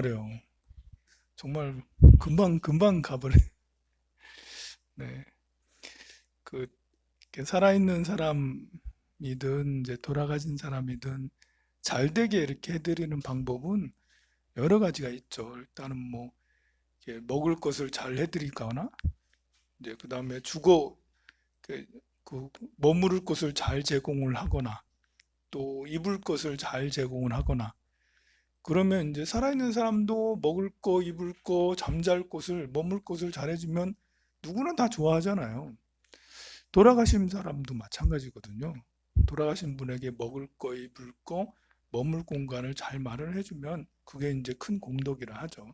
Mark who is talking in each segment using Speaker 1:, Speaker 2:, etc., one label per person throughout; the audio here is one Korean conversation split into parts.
Speaker 1: 그래요. 정말 금방 가버려. 네. 그 살아있는 사람이든 이제 돌아가신 사람이든 잘 되게 이렇게 해드리는 방법은 여러 가지가 있죠. 일단은 뭐 이렇게 먹을 것을 잘 해드리거나 이제 그 다음에 그, 그 머무를 곳을 잘 제공을 하거나 또 입을 것을 잘 제공을 하거나 그러면 이제 살아있는 사람도 먹을 거, 입을 거, 잠잘 곳을, 머물 곳을 잘해주면 누구나 다 좋아하잖아요. 돌아가신 사람도 마찬가지거든요. 돌아가신 분에게 먹을 거, 입을 거, 머물 공간을 잘 마련을 해주면 그게 이제 큰 공덕이라 하죠.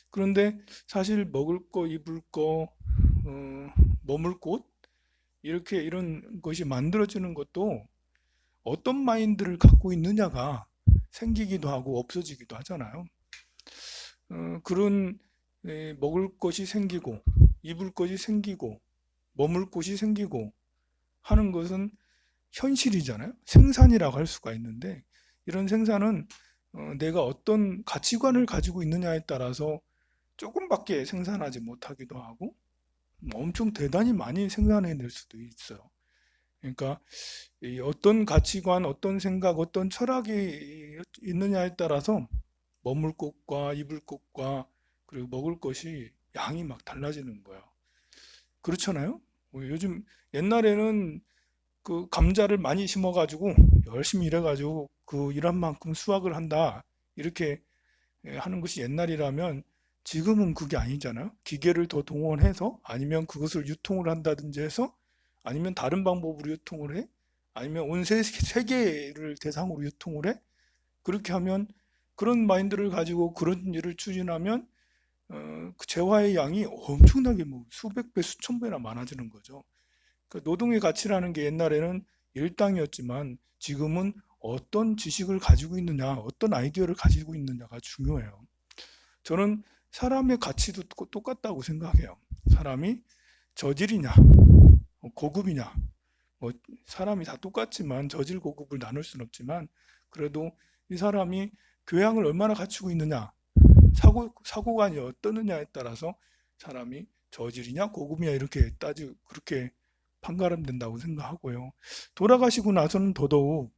Speaker 1: 그런데 사실 먹을 거, 입을 거, 머물 곳, 이렇게 이런 것이 만들어지는 것도 어떤 마인드를 갖고 있느냐가 생기기도 하고 없어지기도 하잖아요. 그런 먹을 것이 생기고 입을 것이 생기고 머물 곳이 생기고 하는 것은 현실이잖아요. 생산이라고 할 수가 있는데 이런 생산은 내가 어떤 가치관을 가지고 있느냐에 따라서 조금밖에 생산하지 못하기도 하고 엄청 대단히 많이 생산해낼 수도 있어요. 그러니까 이 어떤 가치관, 어떤 생각, 어떤 철학이 있느냐에 따라서 머물 곳과 입을 곳과 그리고 먹을 것이 양이 막 달라지는 거예요. 그렇잖아요? 요즘 옛날에는 그 감자를 많이 심어가지고 열심히 일해가지고 그 일한 만큼 수확을 한다 이렇게 하는 것이 옛날이라면 지금은 그게 아니잖아요. 기계를 더 동원해서 아니면 그것을 유통을 한다든지 해서 아니면 다른 방법으로 유통을 해 아니면 온 세계를 대상으로 유통을 해 그렇게 하면 그런 마인드를 가지고 그런 일을 추진하면 그 재화의 양이 엄청나게 뭐 수백 배, 수천 배나 많아지는 거죠. 그 노동의 가치라는 게 옛날에는 일당이었지만 지금은 어떤 지식을 가지고 있느냐, 어떤 아이디어를 가지고 있느냐가 중요해요. 저는 사람의 가치도 똑같다고 생각해요. 사람이 저질이냐, 고급이냐, 뭐 사람이 다 똑같지만 저질 고급을 나눌 수는 없지만 그래도 이 사람이 교양을 얼마나 갖추고 있느냐, 사고관이 어떠느냐에 따라서 사람이 저질이냐 고급이냐 이렇게 따지고 그렇게 판가름된다고 생각하고요. 돌아가시고 나서는 더더욱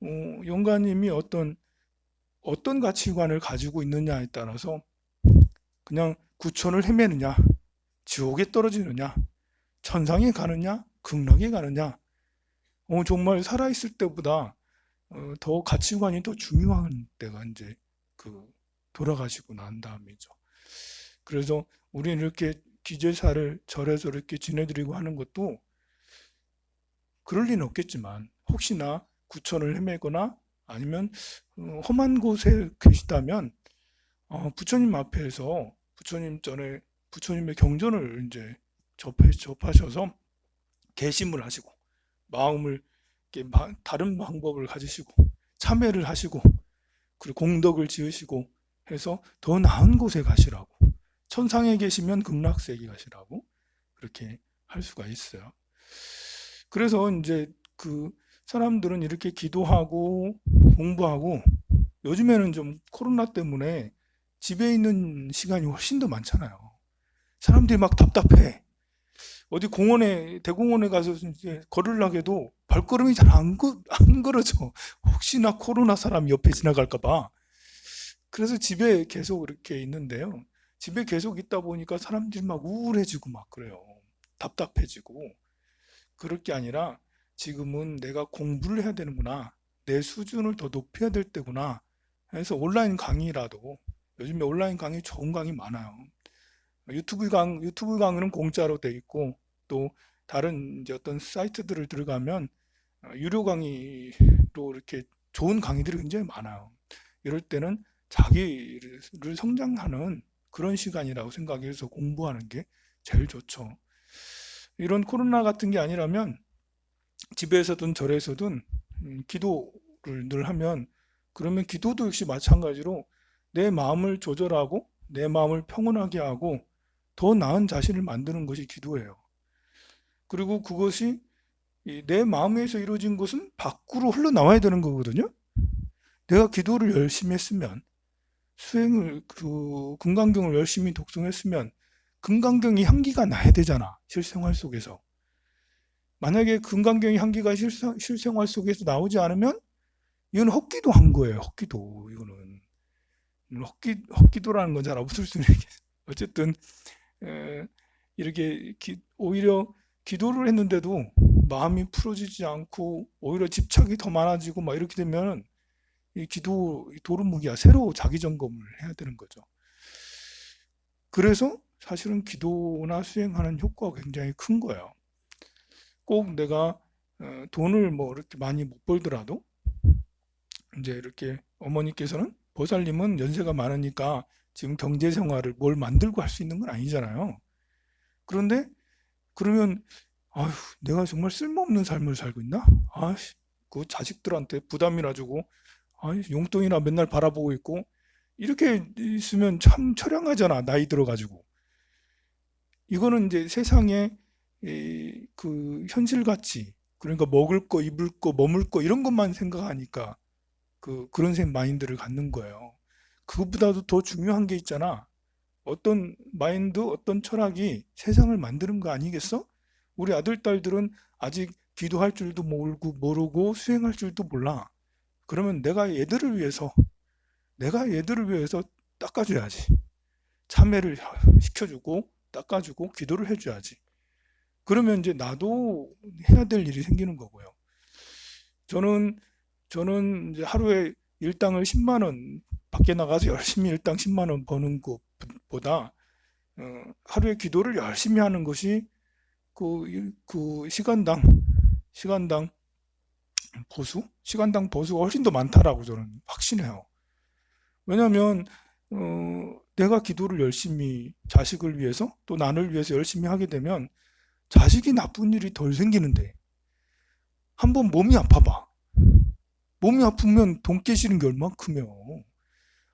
Speaker 1: 영가님이 어떤 가치관을 가지고 있느냐에 따라서 그냥 구천을 헤매느냐, 지옥에 떨어지느냐, 천상에 가느냐, 극락에 가느냐, 정말 살아있을 때보다 더 가치관이 더 중요한 때가 이제 그 돌아가시고 난 다음이죠. 그래서 우리는 이렇게 기제사를 절에서 이렇게 지내드리고 하는 것도 그럴 리는 없겠지만 혹시나 구천을 헤매거나 아니면 험한 곳에 계시다면 부처님 앞에서 부처님 전에 부처님의 경전을 이제 접하셔서 개심을 하시고 마음을 이렇게 다른 방법을 가지시고 참회를 하시고 그리고 공덕을 지으시고 해서 더 나은 곳에 가시라고 천상에 계시면 극락세계 가시라고 그렇게 할 수가 있어요. 그래서 이제 그 사람들은 이렇게 기도하고 공부하고 요즘에는 좀 코로나 때문에 집에 있는 시간이 훨씬 더 많잖아요. 사람들이 막 답답해. 어디 대공원에 가서 이제 걸으려고 해도 발걸음이 잘 안 걸어져. 혹시나 코로나 사람 옆에 지나갈까봐. 그래서 집에 계속 이렇게 있는데요. 집에 계속 있다 보니까 사람들이 막 우울해지고 막 그래요. 답답해지고. 그럴 게 아니라 지금은 내가 공부를 해야 되는구나. 내 수준을 더 높여야 될 때구나. 해서 온라인 강의라도 요즘에 온라인 강의 좋은 강의 많아요. 유튜브 강의는 공짜로 돼 있고 또 다른 이제 어떤 사이트들을 들어가면 유료 강의로 이렇게 좋은 강의들이 굉장히 많아요. 이럴 때는 자기를 성장하는 그런 시간이라고 생각해서 공부하는 게 제일 좋죠. 이런 코로나 같은 게 아니라면 집에서든 절에서든 기도를 늘 하면 그러면 기도도 역시 마찬가지로 내 마음을 조절하고 내 마음을 평온하게 하고 더 나은 자신을 만드는 것이 기도예요. 그리고 그것이 내 마음에서 이루어진 것은 밖으로 흘러나와야 되는 거거든요. 내가 기도를 열심히 했으면 수행을 금강경을 열심히 독송했으면 금강경이 향기가 나야 되잖아. 실생활 속에서. 만약에 금강경의 향기가 실생활 속에서 나오지 않으면 이건 헛기도 한 거예요. 헛기도. 이거는 헛기도라는 건 잘 없을 수 있는 게 어쨌든 이렇게 오히려 기도를 했는데도 마음이 풀어지지 않고 오히려 집착이 더 많아지고 막 이렇게 되면 이 도루묵이야. 새로 자기 점검을 해야 되는 거죠. 그래서 사실은 기도나 수행하는 효과가 굉장히 큰 거예요. 꼭 내가 돈을 뭐 이렇게 많이 못 벌더라도 이제 이렇게 어머니께서는 보살님은 연세가 많으니까 지금 경제 생활을 뭘 만들고 할 수 있는 건 아니잖아요. 그런데 그러면 아휴, 내가 정말 쓸모없는 삶을 살고 있나? 그 자식들한테 부담이나 주고 용돈이나 맨날 바라보고 있고 이렇게 있으면 참 처량하잖아. 나이 들어가지고. 이거는 이제 세상의 그 현실 가치, 그러니까 먹을 거, 입을 거, 머물 거 이런 것만 생각하니까 그런 마인드를 갖는 거예요. 그것보다도 더 중요한 게 있잖아. 어떤 마인드, 어떤 철학이 세상을 만드는 거 아니겠어? 우리 아들, 딸들은 아직 기도할 줄도 모르고 수행할 줄도 몰라. 그러면 내가 얘들을 위해서 닦아줘야지. 참회를 시켜주고, 닦아주고, 기도를 해줘야지. 그러면 이제 나도 해야 될 일이 생기는 거고요. 저는 이제 하루에 일당을 10만 원 밖에 나가서 열심히 일당 10만 원 버는 것보다 하루에 기도를 열심히 하는 것이 그 시간당 시간당 보수가 훨씬 더 많다라고 저는 확신해요. 왜냐하면 내가 기도를 열심히 자식을 위해서 또 나를 위해서 열심히 하게 되면 자식이 나쁜 일이 덜 생기는데 한번 몸이 아파봐. 몸이 아프면 돈 깨지는 게 얼만큼이요.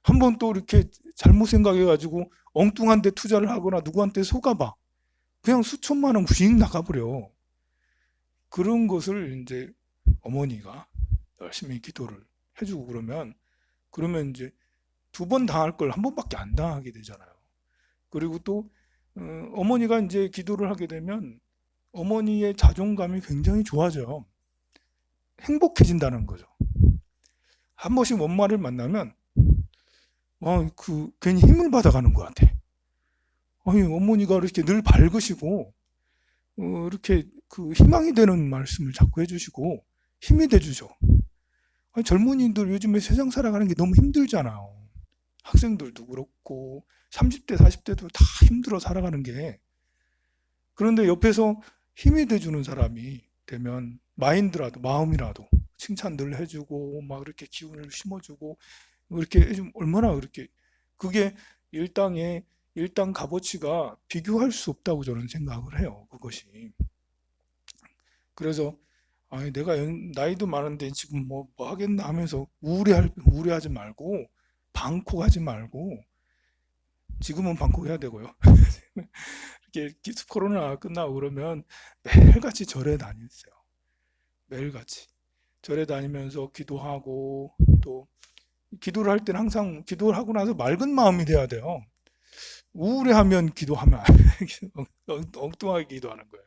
Speaker 1: 한번 또 이렇게 잘못 생각해가지고 엉뚱한 데 투자를 하거나 누구한테 속아봐. 그냥 수천만 원 휙 나가버려. 그런 것을 이제 어머니가 열심히 기도를 해주고 그러면 이제 두 번 당할 걸 한 번밖에 안 당하게 되잖아요. 그리고 또 어머니가 이제 기도를 하게 되면 어머니의 자존감이 굉장히 좋아져요. 행복해진다는 거죠. 한 번씩 엄마를 만나면 괜히 힘을 받아가는 것 같아. 아니, 어머니가 이렇게 늘 밝으시고 이렇게 희망이 되는 말씀을 자꾸 해주시고 힘이 돼주죠. 아니, 젊은이들 요즘에 세상 살아가는 게 너무 힘들잖아요. 학생들도 그렇고 30대, 40대도 다 힘들어 살아가는 게. 그런데 옆에서 힘이 돼주는 사람이 되면 마음이라도 칭찬들 해주고 막 이렇게 기운을 심어주고 이렇게 해주면 얼마나 그렇게 그게 일당 값어치가 비교할 수 없다고 저는 생각을 해요. 그것이. 그래서 내가 나이도 많은데 지금 뭐 하겠나 하면서 우울해하지 말고 방콕하지 말고 지금은 방콕해야 되고요. 이렇게 코로나 끝나고 그러면 매일같이 절에 다니세요. 매일같이 절에 다니면서 기도하고 또 기도를 할 때는 항상 기도를 하고 나서 맑은 마음이 돼야 돼요. 우울해하면 기도하면 엉뚱하게 기도하는 거예요.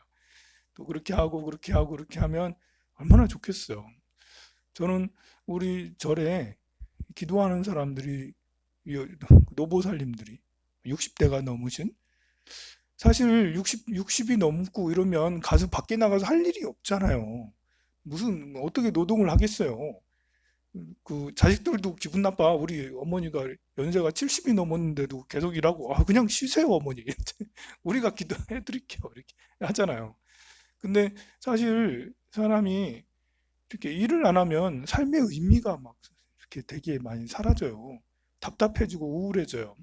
Speaker 1: 또 그렇게 하고 그렇게 하면 얼마나 좋겠어요. 저는 우리 절에 기도하는 사람들이 노보살님들이 60대가 넘으신 사실 60이 넘고 이러면 가서 밖에 나가서 할 일이 없잖아요. 무슨 어떻게 노동을 하겠어요. 그 자식들도 기분 나빠. 우리 어머니가 연세가 70이 넘었는데도 계속 일하고 그냥 쉬세요 어머니. 우리가 기도해 드릴게요. 이렇게 하잖아요. 근데 사실 사람이 이렇게 일을 안 하면 삶의 의미가 막 이렇게 되게 많이 사라져요. 답답해지고 우울해져요.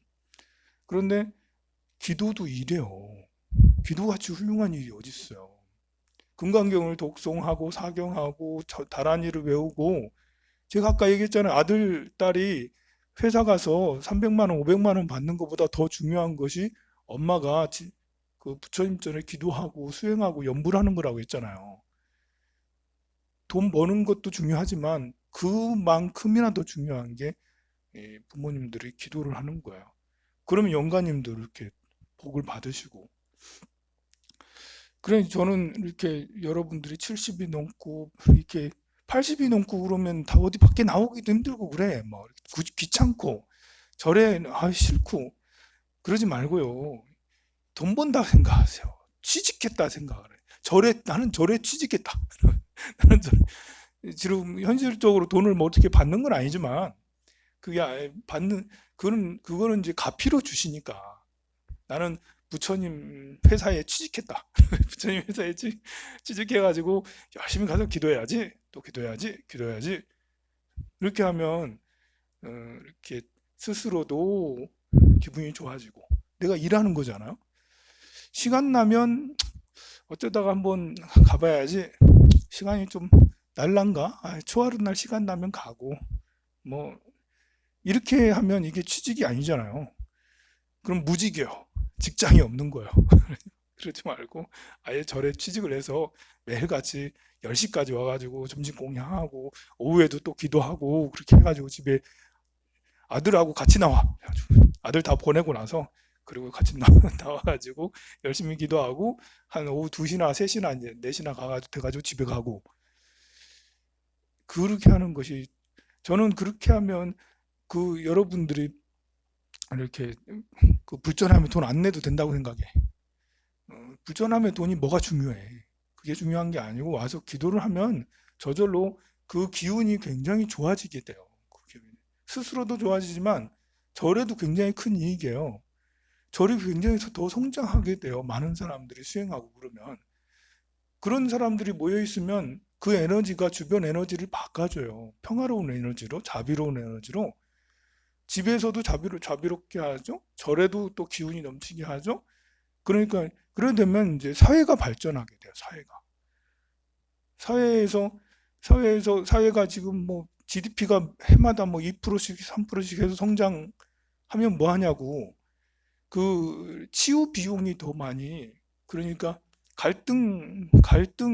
Speaker 1: 그런데 기도도 일해요. 기도같이 훌륭한 일이 어디 있어요. 금강경을 독송하고 사경하고 다란이를 외우고 제가 아까 얘기했잖아요. 아들, 딸이 회사 가서 300만 원, 500만 원 받는 것보다 더 중요한 것이 엄마가 그 부처님 전에 기도하고 수행하고 염불 하는 거라고 했잖아요. 돈 버는 것도 중요하지만 그만큼이나 더 중요한 게 부모님들이 기도를 하는 거예요. 그러면 영가님도 이렇게 복을 받으시고. 그래 저는 이렇게 여러분들이 70이 넘고 이렇게 80이 넘고 그러면 다 어디 밖에 나오기도 힘들고 그래. 뭐 귀찮고 절에 싫고 그러지 말고요. 돈 번다 생각하세요. 취직했다 생각을 해. 나는 절에 취직했다. 나는 지금 현실적으로 돈을 뭐 어떻게 받는 건 아니지만 그게 받는 그거는 이제 가피로 주시니까 나는 부처님 회사에 취직했다. 부처님 회사에 취직해가지고 열심히 가서 기도해야지, 또 기도해야지. 이렇게 하면 이렇게 스스로도 기분이 좋아지고 내가 일하는 거잖아요. 시간 나면 어쩌다가 한번 가봐야지. 시간이 좀 날란가? 초하루 날 시간 나면 가고 뭐 이렇게 하면 이게 취직이 아니잖아요. 그럼 무직이요. 직장이 없는 거예요. 그러지 말고 아예 절에 취직을 해서 매일같이 10시까지 와가지고 점심 공양하고 오후에도 또 기도하고 그렇게 해가지고 집에 아들하고 같이 나와. 아들 다 보내고 나서 그리고 같이 나와가지고 열심히 기도하고 한 오후 2시나 3시나 이제 4시나 돼가지고 집에 가고 그렇게 하는 것이 저는 그렇게 하면 그 여러분들이 이렇게 그 불전하면 돈 안 내도 된다고 생각해. 불전하면 돈이 뭐가 중요해? 그게 중요한 게 아니고 와서 기도를 하면 저절로 그 기운이 굉장히 좋아지게 돼요. 스스로도 좋아지지만 절에도 굉장히 큰 이익이에요. 절이 굉장히 더 성장하게 돼요. 많은 사람들이 수행하고 그러면 그런 사람들이 모여 있으면 그 에너지가 주변 에너지를 바꿔줘요. 평화로운 에너지로, 자비로운 에너지로. 집에서도 자비롭게 하죠. 절에도 또 기운이 넘치게 하죠. 그러니까 그래 되면 이제 사회가 발전하게 돼요. 사회가 지금 뭐 GDP가 해마다 뭐 2%씩 3%씩 해서 성장하면 뭐 하냐고. 그 치유 비용이 더 많이 그러니까 갈등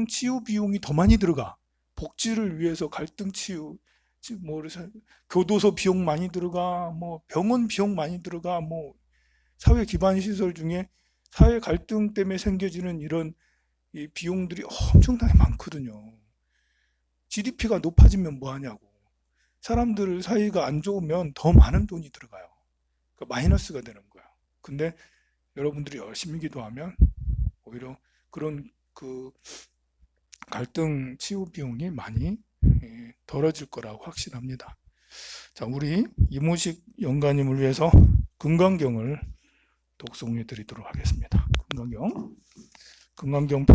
Speaker 1: 치유 비용이 더 많이 들어가. 복지를 위해서 갈등 치유 뭐 그래서 교도소 비용 많이 들어가 뭐 병원 비용 많이 들어가 뭐 사회 기반 시설 중에 사회 갈등 때문에 생겨지는 이런 이 비용들이 엄청나게 많거든요. GDP가 높아지면 뭐 하냐고. 사람들 사이가 안 좋으면 더 많은 돈이 들어가요. 그러니까 마이너스가 되는 거야. 근데 여러분들이 열심히 기도하면 오히려 그런 그 갈등 치유 비용이 많이 덜어질 거라고 확신합니다. 자, 우리 이모식 영가님을 위해서 금강경을 독송해 드리도록 하겠습니다. 금강경